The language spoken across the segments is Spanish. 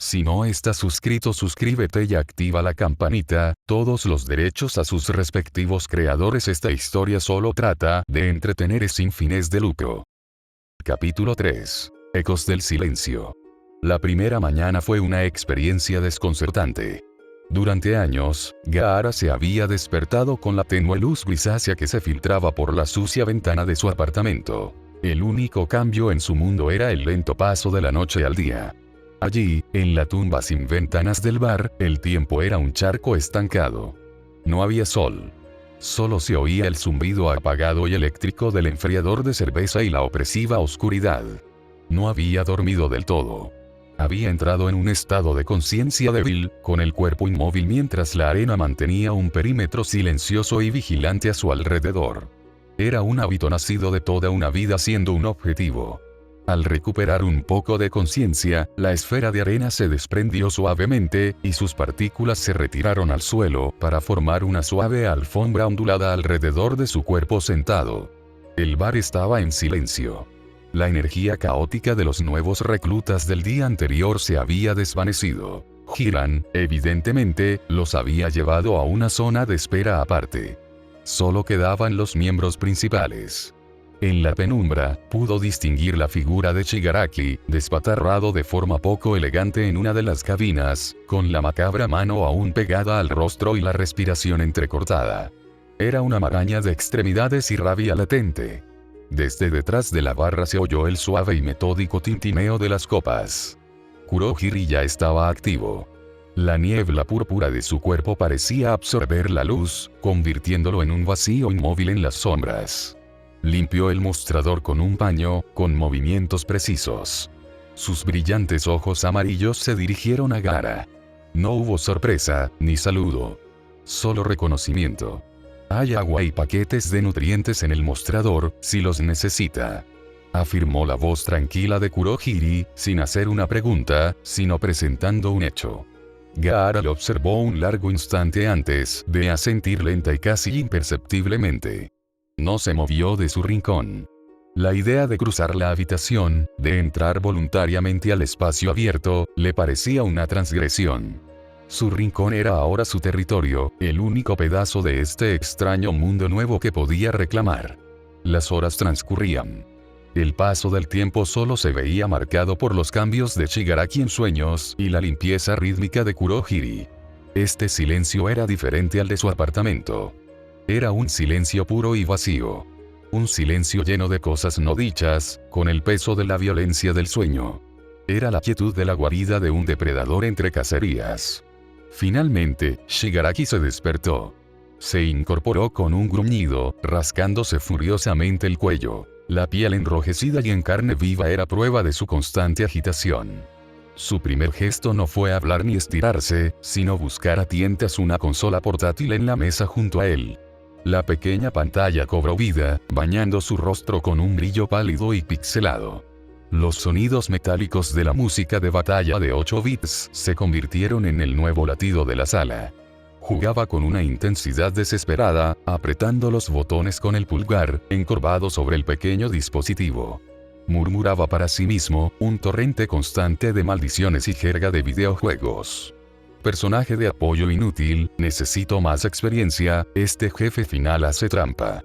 Si no estás suscrito, suscríbete y activa la campanita, todos los derechos a sus respectivos creadores. Esta historia solo trata de entretener sin fines de lucro. Capítulo 3. Ecos del silencio. La primera mañana fue una experiencia desconcertante. Durante años, Gaara se había despertado con la tenue luz grisácea que se filtraba por la sucia ventana de su apartamento. El único cambio en su mundo era el lento paso de la noche al día. Allí, en la tumba sin ventanas del bar, el tiempo era un charco estancado. No había sol. Solo se oía el zumbido apagado y eléctrico del enfriador de cerveza y la opresiva oscuridad. No había dormido del todo. Había entrado en un estado de conciencia débil, con el cuerpo inmóvil mientras la arena mantenía un perímetro silencioso y vigilante a su alrededor. Era un hábito nacido de toda una vida siendo un objetivo. Al recuperar un poco de conciencia, la esfera de arena se desprendió suavemente, y sus partículas se retiraron al suelo, para formar una suave alfombra ondulada alrededor de su cuerpo sentado. El bar estaba en silencio. La energía caótica de los nuevos reclutas del día anterior se había desvanecido. Hiran, evidentemente, los había llevado a una zona de espera aparte. Solo quedaban los miembros principales. En la penumbra, pudo distinguir la figura de Shigaraki, despatarrado de forma poco elegante en una de las cabinas, con la macabra mano aún pegada al rostro y la respiración entrecortada. Era una maraña de extremidades y rabia latente. Desde detrás de la barra se oyó el suave y metódico tintineo de las copas. Kurohiri ya estaba activo. La niebla púrpura de su cuerpo parecía absorber la luz, convirtiéndolo en un vacío inmóvil en las sombras. Limpió el mostrador con un paño, con movimientos precisos. Sus brillantes ojos amarillos se dirigieron a Gaara. No hubo sorpresa, ni saludo. Solo reconocimiento. Hay agua y paquetes de nutrientes en el mostrador, si los necesita. Afirmó la voz tranquila de Kurohiri, sin hacer una pregunta, sino presentando un hecho. Gaara lo observó un largo instante antes de asentir lenta y casi imperceptiblemente. No se movió de su rincón. La idea de cruzar la habitación, de entrar voluntariamente al espacio abierto, le parecía una transgresión. Su rincón era ahora su territorio, el único pedazo de este extraño mundo nuevo que podía reclamar. Las horas transcurrían. El paso del tiempo solo se veía marcado por los cambios de Shigaraki en sueños y la limpieza rítmica de Kurohiri. Este silencio era diferente al de su apartamento. Era un silencio puro y vacío. Un silencio lleno de cosas no dichas, con el peso de la violencia del sueño. Era la quietud de la guarida de un depredador entre cacerías. Finalmente, Shigaraki se despertó. Se incorporó con un gruñido, rascándose furiosamente el cuello. La piel enrojecida y en carne viva era prueba de su constante agitación. Su primer gesto no fue hablar ni estirarse, sino buscar a tientas una consola portátil en la mesa junto a él. La pequeña pantalla cobró vida, bañando su rostro con un brillo pálido y pixelado. Los sonidos metálicos de la música de batalla de 8 bits se convirtieron en el nuevo latido de la sala. Jugaba con una intensidad desesperada, apretando los botones con el pulgar, encorvado sobre el pequeño dispositivo. Murmuraba para sí mismo, un torrente constante de maldiciones y jerga de videojuegos. Personaje de apoyo inútil, necesito más experiencia, este jefe final hace trampa.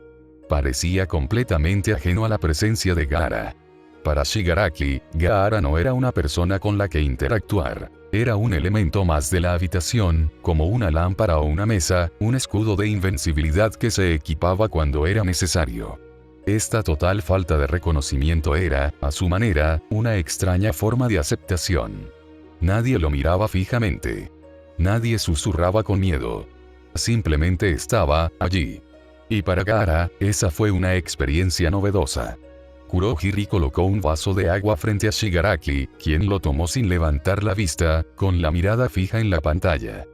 Parecía completamente ajeno a la presencia de Gaara. Para Shigaraki, Gaara no era una persona con la que interactuar. Era un elemento más de la habitación, como una lámpara o una mesa, un escudo de invencibilidad que se equipaba cuando era necesario. Esta total falta de reconocimiento era, a su manera, una extraña forma de aceptación. Nadie lo miraba fijamente. Nadie susurraba con miedo. Simplemente estaba allí. Y para Gaara, esa fue una experiencia novedosa. Kurohiri colocó un vaso de agua frente a Shigaraki, quien lo tomó sin levantar la vista, con la mirada fija en la pantalla.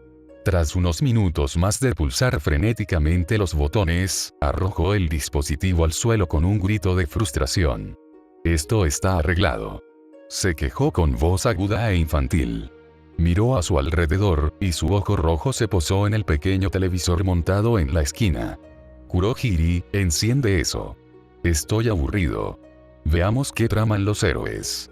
Tras unos minutos más de pulsar frenéticamente los botones, arrojó el dispositivo al suelo con un grito de frustración. Esto está arreglado. Se quejó con voz aguda e infantil. Miró a su alrededor, y su ojo rojo se posó en el pequeño televisor montado en la esquina. Kurohiri, enciende eso. Estoy aburrido. Veamos qué traman los héroes.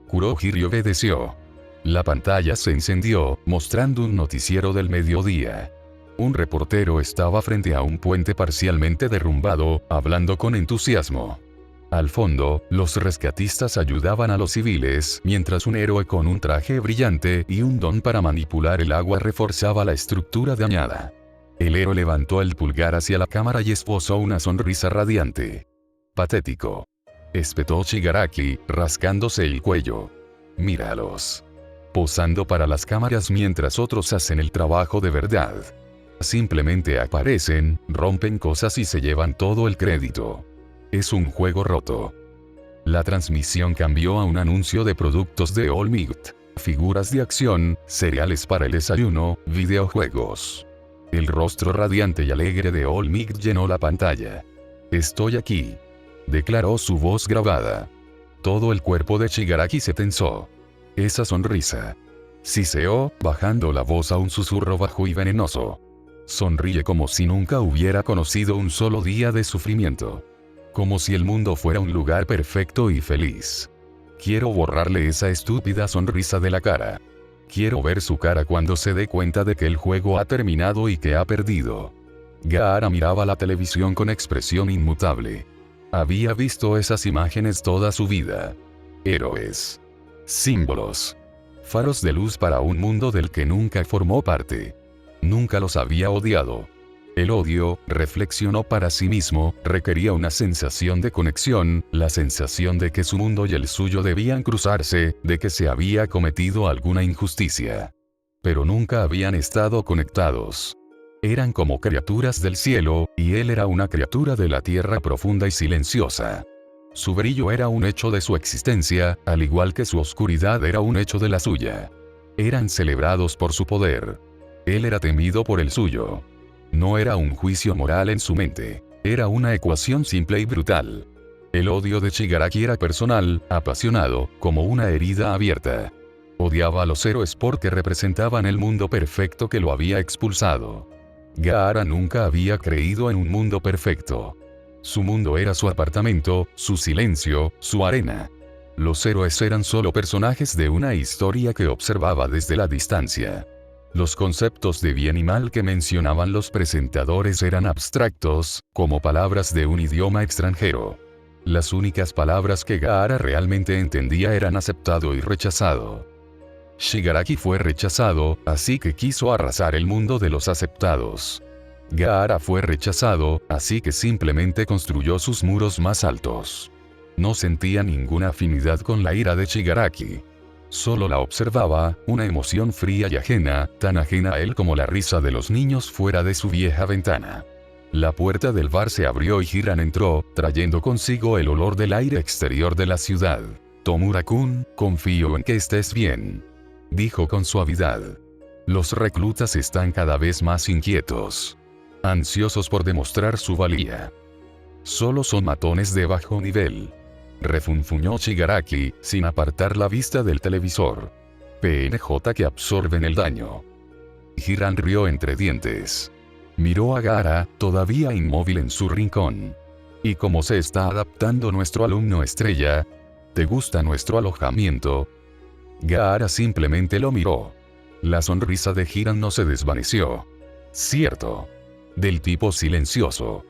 Kurohiri obedeció. La pantalla se encendió, mostrando un noticiero del mediodía. Un reportero estaba frente a un puente parcialmente derrumbado, hablando con entusiasmo. Al fondo, los rescatistas ayudaban a los civiles, mientras un héroe con un traje brillante y un don para manipular el agua reforzaba la estructura dañada. El héroe levantó el pulgar hacia la cámara y esbozó una sonrisa radiante. Patético, espetó Shigaraki, rascándose el cuello. Míralos. Posando para las cámaras mientras otros hacen el trabajo de verdad. Simplemente aparecen, rompen cosas y se llevan todo el crédito. Es un juego roto. La transmisión cambió a un anuncio de productos de All Might, figuras de acción, cereales para el desayuno, videojuegos. El rostro radiante y alegre de All Might llenó la pantalla. Estoy aquí, declaró su voz grabada. Todo el cuerpo de Shigaraki se tensó. Esa sonrisa. Siseó, bajando la voz a un susurro bajo y venenoso. Sonríe como si nunca hubiera conocido un solo día de sufrimiento. Como si el mundo fuera un lugar perfecto y feliz. Quiero borrarle esa estúpida sonrisa de la cara. Quiero ver su cara cuando se dé cuenta de que el juego ha terminado y que ha perdido. Gaara miraba la televisión con expresión inmutable. Había visto esas imágenes toda su vida. Héroes. Símbolos. Faros de luz para un mundo del que nunca formó parte. Nunca los había odiado. El odio, reflexionó para sí mismo, requería una sensación de conexión, la sensación de que su mundo y el suyo debían cruzarse, de que se había cometido alguna injusticia. Pero nunca habían estado conectados. Eran como criaturas del cielo, y él era una criatura de la tierra profunda y silenciosa. Su brillo era un hecho de su existencia, al igual que su oscuridad era un hecho de la suya. Eran celebrados por su poder. Él era temido por el suyo. No era un juicio moral en su mente. Era una ecuación simple y brutal. El odio de Shigaraki era personal, apasionado, como una herida abierta. Odiaba a los héroes porque representaban el mundo perfecto que lo había expulsado. Gaara nunca había creído en un mundo perfecto. Su mundo era su apartamento, su silencio, su arena. Los héroes eran solo personajes de una historia que observaba desde la distancia. Los conceptos de bien y mal que mencionaban los presentadores eran abstractos, como palabras de un idioma extranjero. Las únicas palabras que Gaara realmente entendía eran aceptado y rechazado. Shigaraki fue rechazado, así que quiso arrasar el mundo de los aceptados. Gaara fue rechazado, así que simplemente construyó sus muros más altos. No sentía ninguna afinidad con la ira de Shigaraki. Solo la observaba, una emoción fría y ajena, tan ajena a él como la risa de los niños fuera de su vieja ventana. La puerta del bar se abrió y Hiran entró, trayendo consigo el olor del aire exterior de la ciudad. Tomura-kun, confío en que estés bien, dijo con suavidad. Los reclutas están cada vez más inquietos. Ansiosos por demostrar su valía. Solo son matones de bajo nivel. Refunfuñó Shigaraki, sin apartar la vista del televisor. PNJ que absorben el daño. Hiran rió entre dientes. Miró a Gaara, todavía inmóvil en su rincón. ¿Y cómo se está adaptando nuestro alumno estrella? ¿Te gusta nuestro alojamiento? Gaara simplemente lo miró. La sonrisa de Hiran no se desvaneció. Cierto. Del tipo silencioso.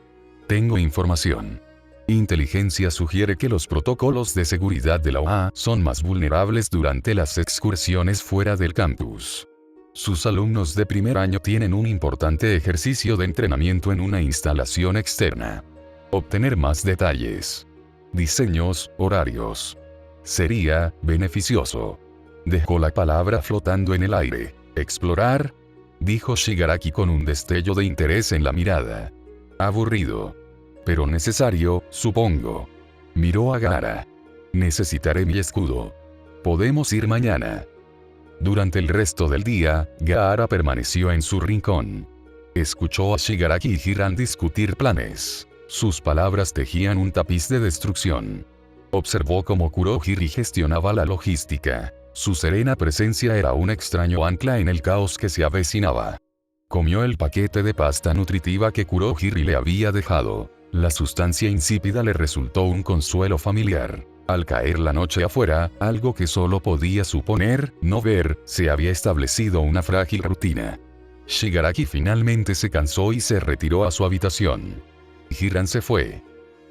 Tengo información. Inteligencia sugiere que los protocolos de seguridad de la OA son más vulnerables durante las excursiones fuera del campus. Sus alumnos de primer año tienen un importante ejercicio de entrenamiento en una instalación externa. Obtener más detalles. Diseños, horarios. Sería beneficioso. Dejó la palabra flotando en el aire. Explorar, dijo Shigaraki con un destello de interés en la mirada. Aburrido. Pero necesario, supongo. Miró a Gaara. Necesitaré mi escudo. Podemos ir mañana. Durante el resto del día, Gaara permaneció en su rincón. Escuchó a Shigaraki y Hiran discutir planes. Sus palabras tejían un tapiz de destrucción. Observó cómo Kurohiri gestionaba la logística. Su serena presencia era un extraño ancla en el caos que se avecinaba. Comió el paquete de pasta nutritiva que Kurohiri le había dejado. La sustancia insípida le resultó un consuelo familiar. Al caer la noche afuera, algo que solo podía suponer, no ver, se había establecido una frágil rutina. Shigaraki finalmente se cansó y se retiró a su habitación. Hiran se fue.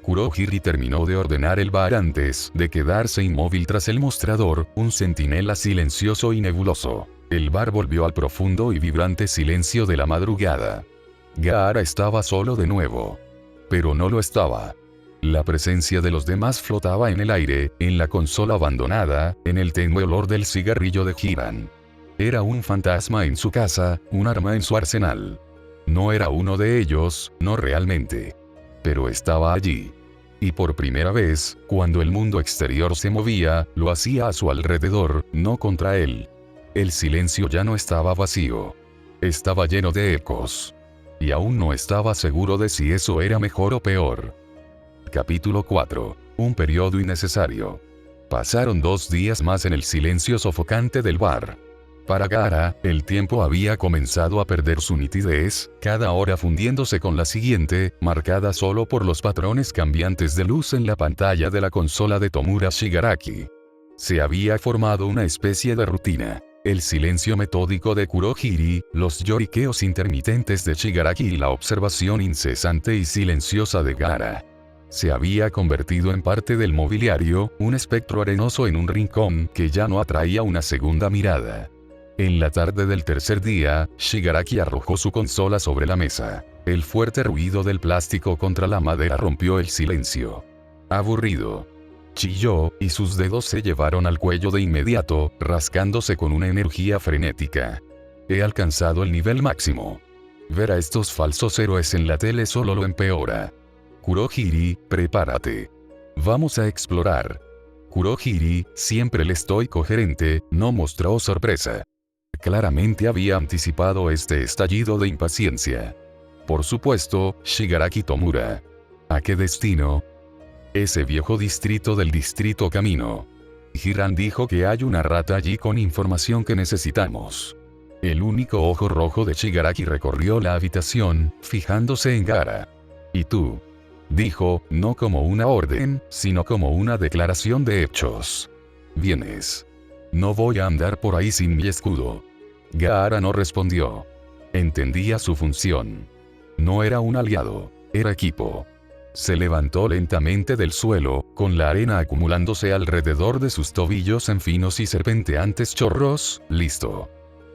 Kurohiri terminó de ordenar el bar antes de quedarse inmóvil tras el mostrador, un centinela silencioso y nebuloso. El bar volvió al profundo y vibrante silencio de la madrugada. Gaara estaba solo de nuevo. Pero no lo estaba. La presencia de los demás flotaba en el aire, en la consola abandonada, en el tenue olor del cigarrillo de Hiran. Era un fantasma en su casa, un arma en su arsenal. No era uno de ellos, no realmente. Pero estaba allí. Y por primera vez, cuando el mundo exterior se movía, lo hacía a su alrededor, no contra él. El silencio ya no estaba vacío. Estaba lleno de ecos. Y aún no estaba seguro de si eso era mejor o peor. Capítulo 4. Un periodo innecesario. Pasaron 2 días más en el silencio sofocante del bar. Para Gaara, el tiempo había comenzado a perder su nitidez, cada hora fundiéndose con la siguiente, marcada solo por los patrones cambiantes de luz en la pantalla de la consola de Tomura Shigaraki. Se había formado una especie de rutina. El silencio metódico de Kurohiri, los lloriqueos intermitentes de Shigaraki y la observación incesante y silenciosa de Gaara. Se había convertido en parte del mobiliario, un espectro arenoso en un rincón que ya no atraía una segunda mirada. En la tarde del tercer día, Shigaraki arrojó su consola sobre la mesa. El fuerte ruido del plástico contra la madera rompió el silencio. Aburrido. Chilló, y sus dedos se llevaron al cuello de inmediato, rascándose con una energía frenética. He alcanzado el nivel máximo. Ver a estos falsos héroes en la tele solo lo empeora. Kurohiri, prepárate. Vamos a explorar. Kurohiri, siempre el estoico gerente, no mostró sorpresa. Claramente había anticipado este estallido de impaciencia. Por supuesto, Shigaraki Tomura. ¿A qué destino? Ese viejo distrito del distrito Camino. Hiran dijo que hay una rata allí con información que necesitamos. El único ojo rojo de Shigaraki recorrió la habitación, fijándose en Gaara. ¿Y tú? Dijo, no como una orden, sino como una declaración de hechos. ¿Vienes? No voy a andar por ahí sin mi escudo. Gaara no respondió. Entendía su función. No era un aliado, era equipo. Se levantó lentamente del suelo, con la arena acumulándose alrededor de sus tobillos en finos y serpenteantes chorros. Listo.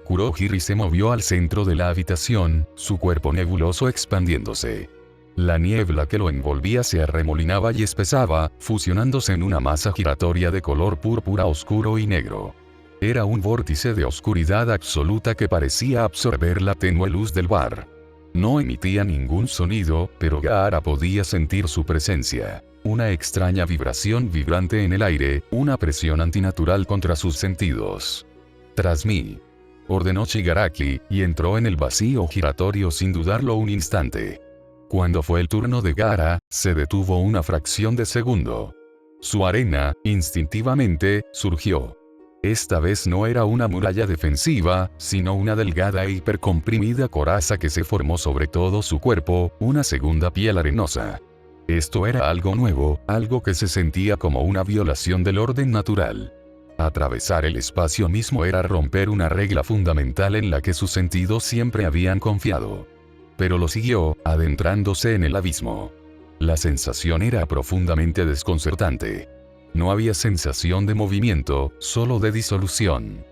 Kurohiri se movió al centro de la habitación, su cuerpo nebuloso expandiéndose. La niebla que lo envolvía se arremolinaba y espesaba, fusionándose en una masa giratoria de color púrpura oscuro y negro. Era un vórtice de oscuridad absoluta que parecía absorber la tenue luz del bar. No emitía ningún sonido, pero Gaara podía sentir su presencia. Una extraña vibración vibrante en el aire, una presión antinatural contra sus sentidos. Tras mí. Ordenó Shigaraki, y entró en el vacío giratorio sin dudarlo un instante. Cuando fue el turno de Gaara, se detuvo una fracción de segundo. Su arena, instintivamente, surgió. Esta vez no era una muralla defensiva, sino una delgada e hipercomprimida coraza que se formó sobre todo su cuerpo, una segunda piel arenosa. Esto era algo nuevo, algo que se sentía como una violación del orden natural. Atravesar el espacio mismo era romper una regla fundamental en la que sus sentidos siempre habían confiado. Pero lo siguió, adentrándose en el abismo. La sensación era profundamente desconcertante. No había sensación de movimiento, solo de disolución.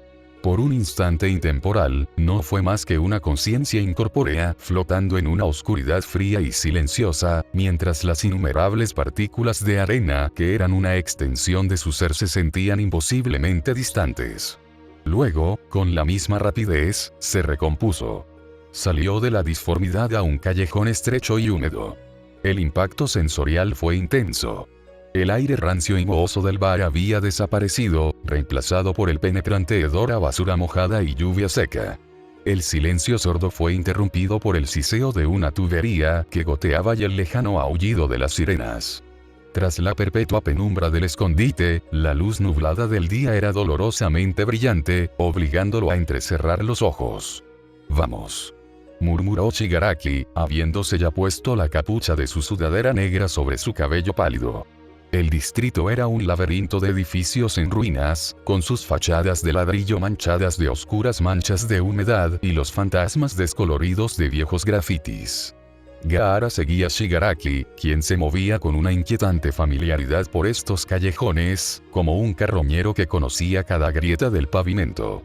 Por un instante intemporal, no fue más que una conciencia incorpórea, flotando en una oscuridad fría y silenciosa, mientras las innumerables partículas de arena que eran una extensión de su ser se sentían imposiblemente distantes. Luego, con la misma rapidez, se recompuso. Salió de la disformidad a un callejón estrecho y húmedo. El impacto sensorial fue intenso. El aire rancio y mohoso del bar había desaparecido, reemplazado por el penetrante hedor a basura mojada y lluvia seca. El silencio sordo fue interrumpido por el siseo de una tubería que goteaba y el lejano aullido de las sirenas. Tras la perpetua penumbra del escondite, la luz nublada del día era dolorosamente brillante, obligándolo a entrecerrar los ojos. «Vamos», murmuró Shigaraki, habiéndose ya puesto la capucha de su sudadera negra sobre su cabello pálido. El distrito era un laberinto de edificios en ruinas, con sus fachadas de ladrillo manchadas de oscuras manchas de humedad y los fantasmas descoloridos de viejos grafitis. Gaara seguía a Shigaraki, quien se movía con una inquietante familiaridad por estos callejones, como un carroñero que conocía cada grieta del pavimento.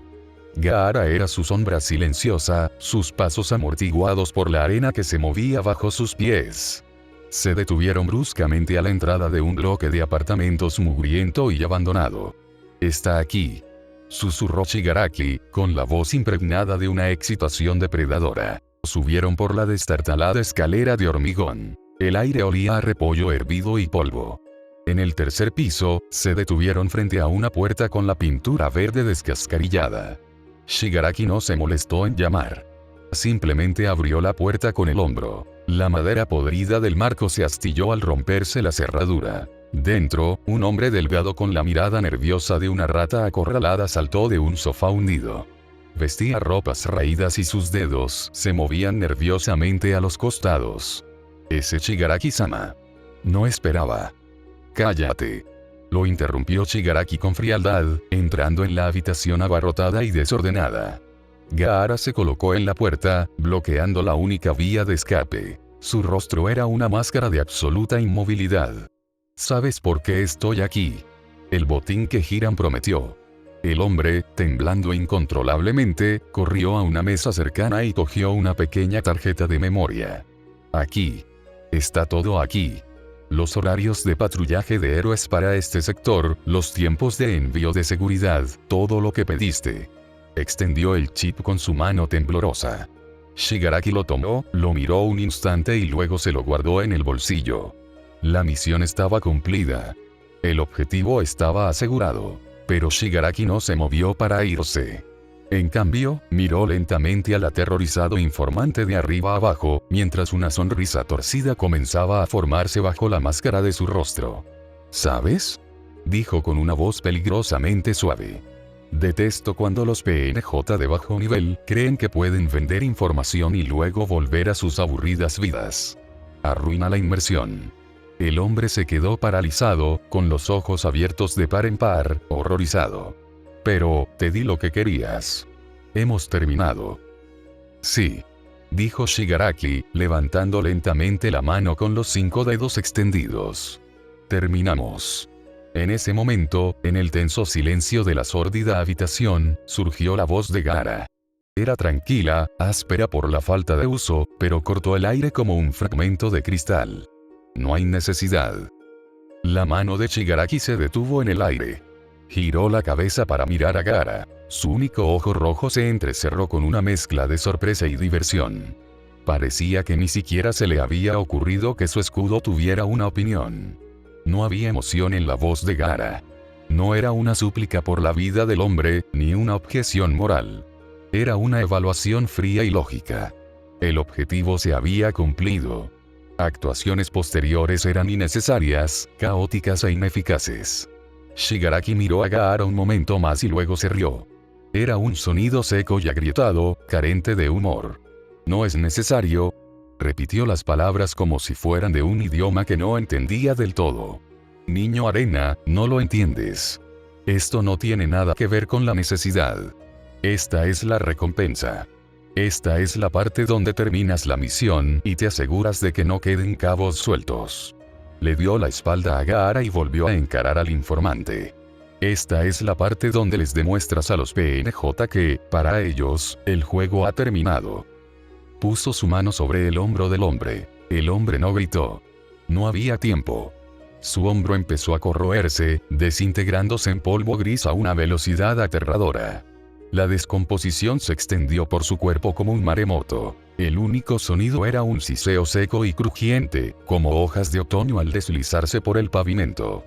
Gaara era su sombra silenciosa, sus pasos amortiguados por la arena que se movía bajo sus pies. Se detuvieron bruscamente a la entrada de un bloque de apartamentos mugriento y abandonado. «Está aquí», susurró Shigaraki, con la voz impregnada de una excitación depredadora. Subieron por la destartalada escalera de hormigón. El aire olía a repollo hervido y polvo. En el tercer piso, se detuvieron frente a una puerta con la pintura verde descascarillada. Shigaraki no se molestó en llamar. Simplemente abrió la puerta con el hombro. La madera podrida del marco se astilló al romperse la cerradura. Dentro, un hombre delgado con la mirada nerviosa de una rata acorralada saltó de un sofá hundido. Vestía ropas raídas y sus dedos se movían nerviosamente a los costados. «Ese Shigaraki-sama». No esperaba. «Cállate», lo interrumpió Shigaraki con frialdad, entrando en la habitación abarrotada y desordenada. Gaara se colocó en la puerta, bloqueando la única vía de escape. Su rostro era una máscara de absoluta inmovilidad. «¿Sabes por qué estoy aquí?». «El botín que Hiram prometió». El hombre, temblando incontrolablemente, corrió a una mesa cercana y cogió una pequeña tarjeta de memoria. «Aquí. Está todo aquí. Los horarios de patrullaje de héroes para este sector, los tiempos de envío de seguridad, todo lo que pediste». Extendió el chip con su mano temblorosa. Shigaraki lo tomó, lo miró un instante y luego se lo guardó en el bolsillo. La misión estaba cumplida. El objetivo estaba asegurado. Pero Shigaraki no se movió para irse. En cambio, miró lentamente al aterrorizado informante de arriba abajo, mientras una sonrisa torcida comenzaba a formarse bajo la máscara de su rostro. «¿Sabes?», dijo con una voz peligrosamente suave. «Detesto cuando los PNJ de bajo nivel creen que pueden vender información y luego volver a sus aburridas vidas. Arruina la inmersión». El hombre se quedó paralizado, con los ojos abiertos de par en par, horrorizado. «Pero, te di lo que querías. Hemos terminado». «Sí», dijo Shigaraki, levantando lentamente la mano con los 5 dedos extendidos. «Terminamos». En ese momento, en el tenso silencio de la sórdida habitación, surgió la voz de Gaara. Era tranquila, áspera por la falta de uso, pero cortó el aire como un fragmento de cristal. «No hay necesidad». La mano de Shigaraki se detuvo en el aire. Giró la cabeza para mirar a Gaara. Su único ojo rojo se entrecerró con una mezcla de sorpresa y diversión. Parecía que ni siquiera se le había ocurrido que su escudo tuviera una opinión. No había emoción en la voz de Gaara. No era una súplica por la vida del hombre, ni una objeción moral. Era una evaluación fría y lógica. El objetivo se había cumplido. Actuaciones posteriores eran innecesarias, caóticas e ineficaces. Shigaraki miró a Gaara un momento más y luego se rió. Era un sonido seco y agrietado, carente de humor. «No es necesario», repitió las palabras como si fueran de un idioma que no entendía del todo. «Niño arena, no lo entiendes. Esto no tiene nada que ver con la necesidad. Esta es la recompensa. Esta es la parte donde terminas la misión y te aseguras de que no queden cabos sueltos». Le dio la espalda a Gaara y volvió a encarar al informante. «Esta es la parte donde les demuestras a los PNJ que, para ellos, el juego ha terminado». Puso su mano sobre el hombro del hombre. El hombre no gritó. No había tiempo. Su hombro empezó a corroerse, desintegrándose en polvo gris a una velocidad aterradora. La descomposición se extendió por su cuerpo como un maremoto. El único sonido era un siseo seco y crujiente, como hojas de otoño al deslizarse por el pavimento.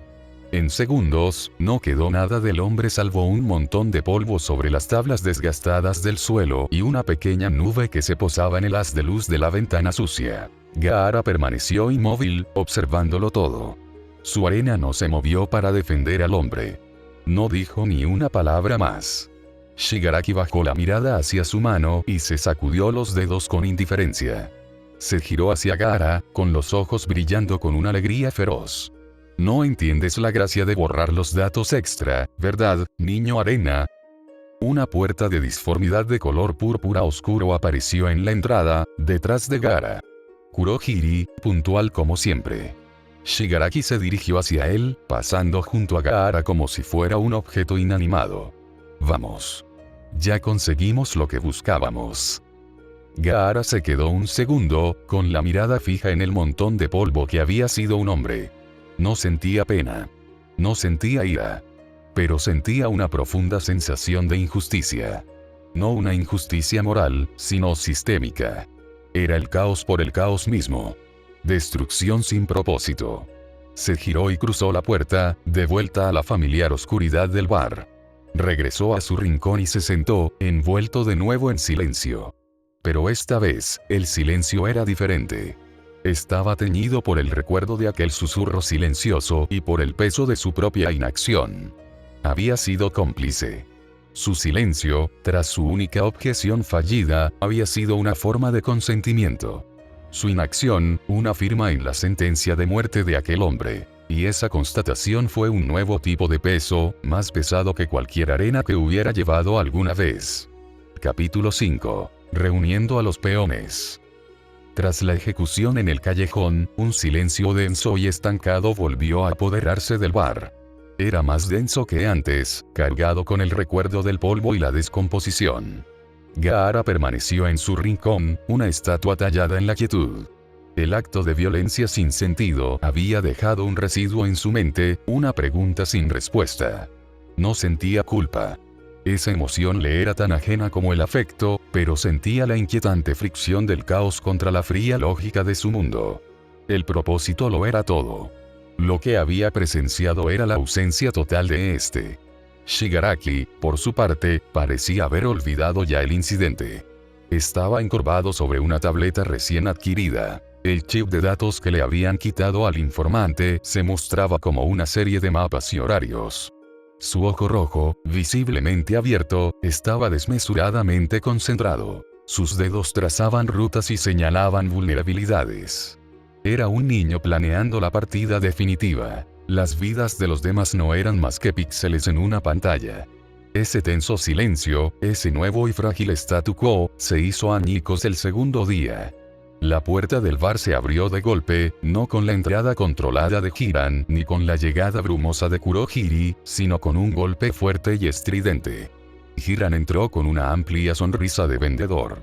En segundos, no quedó nada del hombre salvo un montón de polvo sobre las tablas desgastadas del suelo y una pequeña nube que se posaba en el haz de luz de la ventana sucia. Gaara permaneció inmóvil, observándolo todo. Su arena no se movió para defender al hombre. No dijo ni una palabra más. Shigaraki bajó la mirada hacia su mano y se sacudió los dedos con indiferencia. Se giró hacia Gaara, con los ojos brillando con una alegría feroz. No entiendes la gracia de borrar los datos extra, ¿verdad, niño arena? Una puerta de disformidad de color púrpura oscuro apareció en la entrada, detrás de Gaara. Kurohiri, puntual como siempre. Shigaraki se dirigió hacia él, pasando junto a Gaara como si fuera un objeto inanimado. Vamos. Ya conseguimos lo que buscábamos. Gaara se quedó un segundo, con la mirada fija en el montón de polvo que había sido un hombre. No sentía pena. No sentía ira. Pero sentía una profunda sensación de injusticia. No una injusticia moral, sino sistémica. Era el caos por el caos mismo. Destrucción sin propósito. Se giró y cruzó la puerta, de vuelta a la familiar oscuridad del bar. Regresó a su rincón y se sentó, envuelto de nuevo en silencio. Pero esta vez, el silencio era diferente. Estaba teñido por el recuerdo de aquel susurro silencioso y por el peso de su propia inacción. Había sido cómplice. Su silencio, tras su única objeción fallida, había sido una forma de consentimiento. Su inacción, una firma en la sentencia de muerte de aquel hombre. Y esa constatación fue un nuevo tipo de peso, más pesado que cualquier arena que hubiera llevado alguna vez. Capítulo 5. Reuniendo a los peones. Tras la ejecución en el callejón, un silencio denso y estancado volvió a apoderarse del bar. Era más denso que antes, cargado con el recuerdo del polvo y la descomposición. Gaara permaneció en su rincón, una estatua tallada en la quietud. El acto de violencia sin sentido había dejado un residuo en su mente, una pregunta sin respuesta. No sentía culpa. Esa emoción le era tan ajena como el afecto, pero sentía la inquietante fricción del caos contra la fría lógica de su mundo. El propósito lo era todo. Lo que había presenciado era la ausencia total de este. Shigaraki, por su parte, parecía haber olvidado ya el incidente. Estaba encorvado sobre una tableta recién adquirida. El chip de datos que le habían quitado al informante se mostraba como una serie de mapas y horarios. Su ojo rojo, visiblemente abierto, estaba desmesuradamente concentrado. Sus dedos trazaban rutas y señalaban vulnerabilidades. Era un niño planeando la partida definitiva. Las vidas de los demás no eran más que píxeles en una pantalla. Ese tenso silencio, ese nuevo y frágil statu quo, se hizo añicos el segundo día. La puerta del bar se abrió de golpe, no con la entrada controlada de Hiran, ni con la llegada brumosa de Kurohiri, sino con un golpe fuerte y estridente. Hiran entró con una amplia sonrisa de vendedor.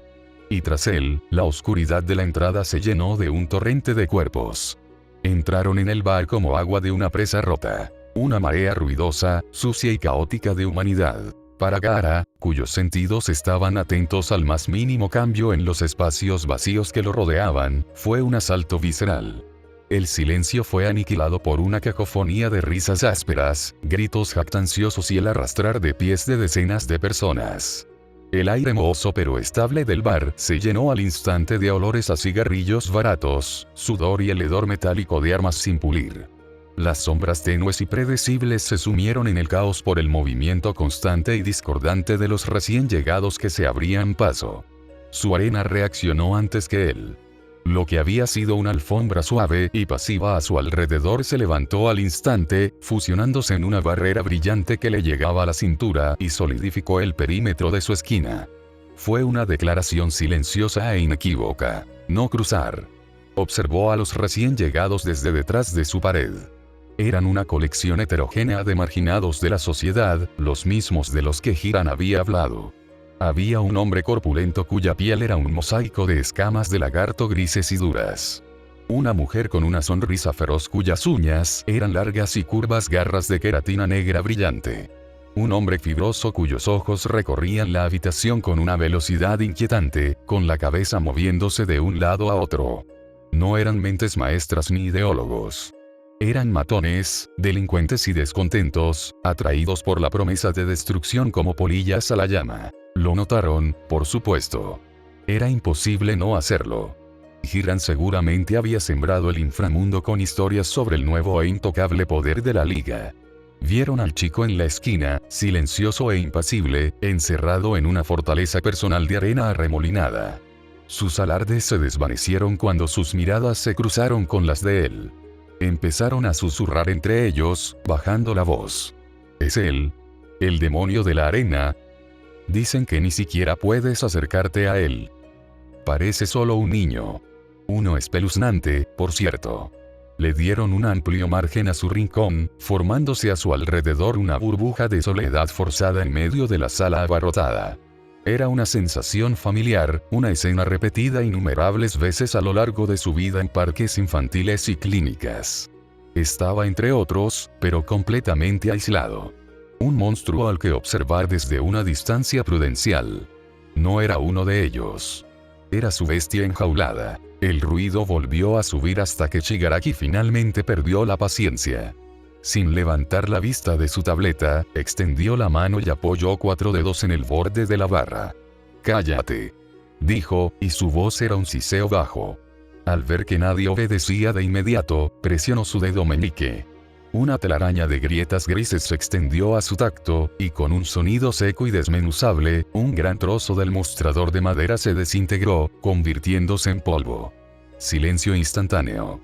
Y tras él, la oscuridad de la entrada se llenó de un torrente de cuerpos. Entraron en el bar como agua de una presa rota. Una marea ruidosa, sucia y caótica de humanidad. Para Gaara, cuyos sentidos estaban atentos al más mínimo cambio en los espacios vacíos que lo rodeaban, fue un asalto visceral. El silencio fue aniquilado por una cacofonía de risas ásperas, gritos jactanciosos y el arrastrar de pies de decenas de personas. El aire mohoso pero estable del bar se llenó al instante de olores a cigarrillos baratos, sudor y el hedor metálico de armas sin pulir. Las sombras tenues y predecibles se sumieron en el caos por el movimiento constante y discordante de los recién llegados que se abrían paso. Su arena reaccionó antes que él. Lo que había sido una alfombra suave y pasiva a su alrededor se levantó al instante, fusionándose en una barrera brillante que le llegaba a la cintura y solidificó el perímetro de su esquina. Fue una declaración silenciosa e inequívoca. No cruzar. Observó a los recién llegados desde detrás de su pared. Eran una colección heterogénea de marginados de la sociedad, los mismos de los que Hiran había hablado. Había un hombre corpulento cuya piel era un mosaico de escamas de lagarto grises y duras. Una mujer con una sonrisa feroz cuyas uñas eran largas y curvas garras de queratina negra brillante. Un hombre fibroso cuyos ojos recorrían la habitación con una velocidad inquietante, con la cabeza moviéndose de un lado a otro. No eran mentes maestras ni ideólogos. Eran matones, delincuentes y descontentos, atraídos por la promesa de destrucción como polillas a la llama. Lo notaron, por supuesto. Era imposible no hacerlo. Hiran seguramente había sembrado el inframundo con historias sobre el nuevo e intocable poder de la Liga. Vieron al chico en la esquina, silencioso e impasible, encerrado en una fortaleza personal de arena arremolinada. Sus alardes se desvanecieron cuando sus miradas se cruzaron con las de él. Empezaron a susurrar entre ellos, bajando la voz. ¿Es él? ¿El demonio de la arena? Dicen que ni siquiera puedes acercarte a él. Parece solo un niño. Uno espeluznante, por cierto. Le dieron un amplio margen a su rincón, formándose a su alrededor una burbuja de soledad forzada en medio de la sala abarrotada. Era una sensación familiar, una escena repetida innumerables veces a lo largo de su vida en parques infantiles y clínicas. Estaba entre otros, pero completamente aislado. Un monstruo al que observar desde una distancia prudencial. No era uno de ellos. Era su bestia enjaulada. El ruido volvió a subir hasta que Shigaraki finalmente perdió la paciencia. Sin levantar la vista de su tableta, extendió la mano y apoyó 4 dedos en el borde de la barra. «Cállate», dijo, y su voz era un siseo bajo. Al ver que nadie obedecía de inmediato, presionó su dedo meñique. Una telaraña de grietas grises se extendió a su tacto, y con un sonido seco y desmenuzable, un gran trozo del mostrador de madera se desintegró, convirtiéndose en polvo. Silencio instantáneo.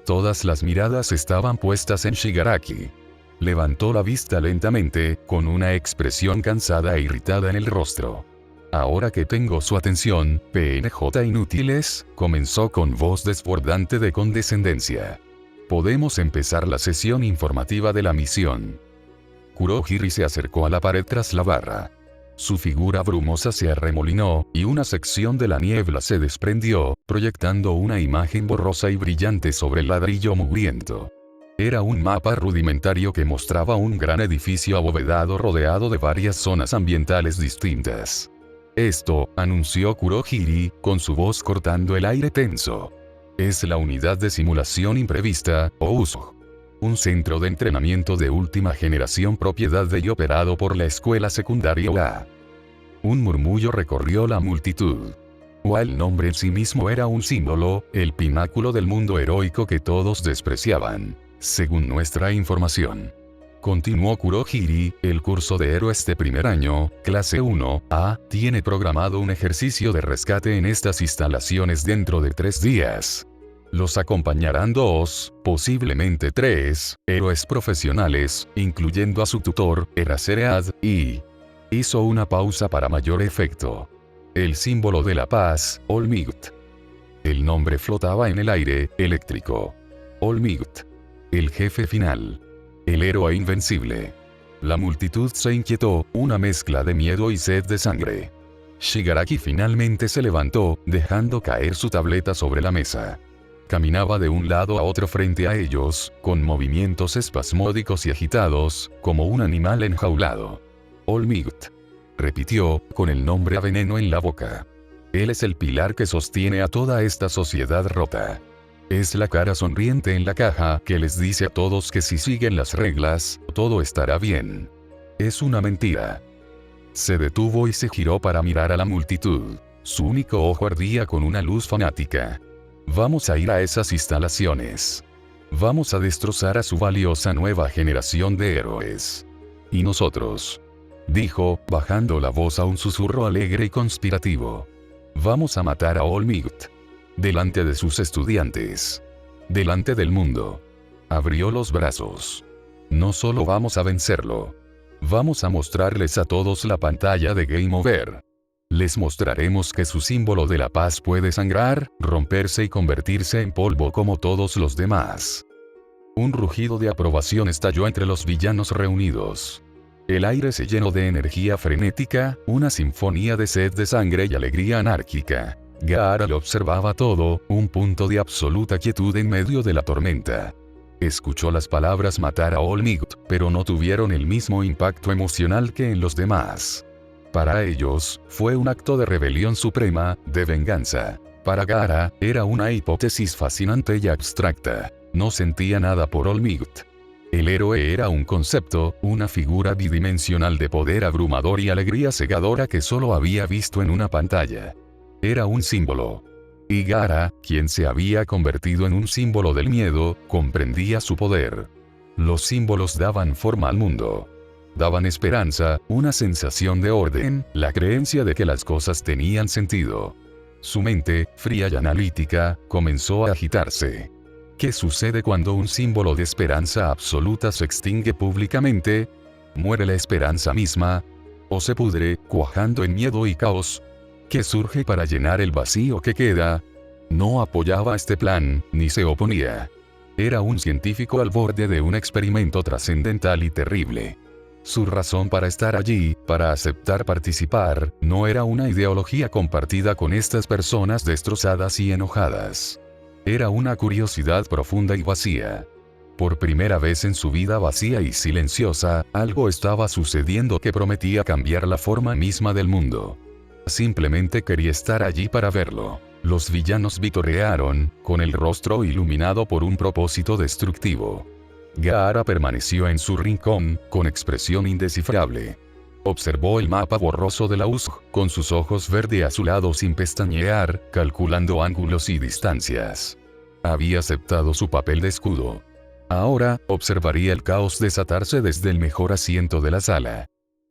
Todas las miradas estaban puestas en Shigaraki. Levantó la vista lentamente, con una expresión cansada e irritada en el rostro. «Ahora que tengo su atención, PNJ inútiles», comenzó con voz desbordante de condescendencia. «Podemos empezar la sesión informativa de la misión». Kurohiri se acercó a la pared tras la barra. Su figura brumosa se arremolinó, y una sección de la niebla se desprendió, proyectando una imagen borrosa y brillante sobre el ladrillo mugriento. Era un mapa rudimentario que mostraba un gran edificio abovedado rodeado de varias zonas ambientales distintas. «Esto», anunció Kurohiri, con su voz cortando el aire tenso. «Es la unidad de simulación imprevista, o USG. Un centro de entrenamiento de última generación propiedad de y operado por la escuela secundaria UA». Un murmullo recorrió la multitud. UA, el nombre en sí mismo era un símbolo, el pináculo del mundo heroico que todos despreciaban, según nuestra información. Continuó Kurohiri, el curso de héroes de primer año, clase 1A, tiene programado un ejercicio de rescate en estas instalaciones dentro de 3 días. Los acompañarán 2, posiblemente 3, héroes profesionales, incluyendo a su tutor, Eraseread, y... Hizo una pausa para mayor efecto. El símbolo de la paz, Olmigt. El nombre flotaba en el aire, eléctrico. Olmigt. El jefe final. El héroe invencible. La multitud se inquietó, una mezcla de miedo y sed de sangre. Shigaraki finalmente se levantó, dejando caer su tableta sobre la mesa. Caminaba de un lado a otro frente a ellos, con movimientos espasmódicos y agitados, como un animal enjaulado. Olmigt. Repitió, con el nombre a veneno en la boca. Él es el pilar que sostiene a toda esta sociedad rota. Es la cara sonriente en la caja que les dice a todos que si siguen las reglas, todo estará bien. Es una mentira. Se detuvo y se giró para mirar a la multitud. Su único ojo ardía con una luz fanática. Vamos a ir a esas instalaciones. Vamos a destrozar a su valiosa nueva generación de héroes. Y nosotros, dijo, bajando la voz a un susurro alegre y conspirativo. Vamos a matar a Olmigt. Delante de sus estudiantes. Delante del mundo. Abrió los brazos. No solo vamos a vencerlo. Vamos a mostrarles a todos la pantalla de Game Over. Les mostraremos que su símbolo de la paz puede sangrar, romperse y convertirse en polvo como todos los demás. Un rugido de aprobación estalló entre los villanos reunidos. El aire se llenó de energía frenética, una sinfonía de sed de sangre y alegría anárquica. Gaara lo observaba todo, un punto de absoluta quietud en medio de la tormenta. Escuchó las palabras matar a Olmigt, pero no tuvieron el mismo impacto emocional que en los demás. Para ellos, fue un acto de rebelión suprema, de venganza. Para Gaara, era una hipótesis fascinante y abstracta. No sentía nada por Olmigt. El héroe era un concepto, una figura bidimensional de poder abrumador y alegría cegadora que solo había visto en una pantalla. Era un símbolo. Y Gaara, quien se había convertido en un símbolo del miedo, comprendía su poder. Los símbolos daban forma al mundo. Daban esperanza, una sensación de orden, la creencia de que las cosas tenían sentido. Su mente, fría y analítica, comenzó a agitarse. ¿Qué sucede cuando un símbolo de esperanza absoluta se extingue públicamente? ¿Muere la esperanza misma? ¿O se pudre, cuajando en miedo y caos? ¿Qué surge para llenar el vacío que queda? No apoyaba este plan, ni se oponía. Era un científico al borde de un experimento trascendental y terrible. Su razón para estar allí, para aceptar participar, no era una ideología compartida con estas personas destrozadas y enojadas. Era una curiosidad profunda y vacía. Por primera vez en su vida vacía y silenciosa, algo estaba sucediendo que prometía cambiar la forma misma del mundo. Simplemente quería estar allí para verlo. Los villanos vitorearon, con el rostro iluminado por un propósito destructivo. Gaara permaneció en su rincón, con expresión indescifrable. Observó el mapa borroso de la USG, con sus ojos verde azulados sin pestañear, calculando ángulos y distancias. Había aceptado su papel de escudo. Ahora, observaría el caos desatarse desde el mejor asiento de la sala.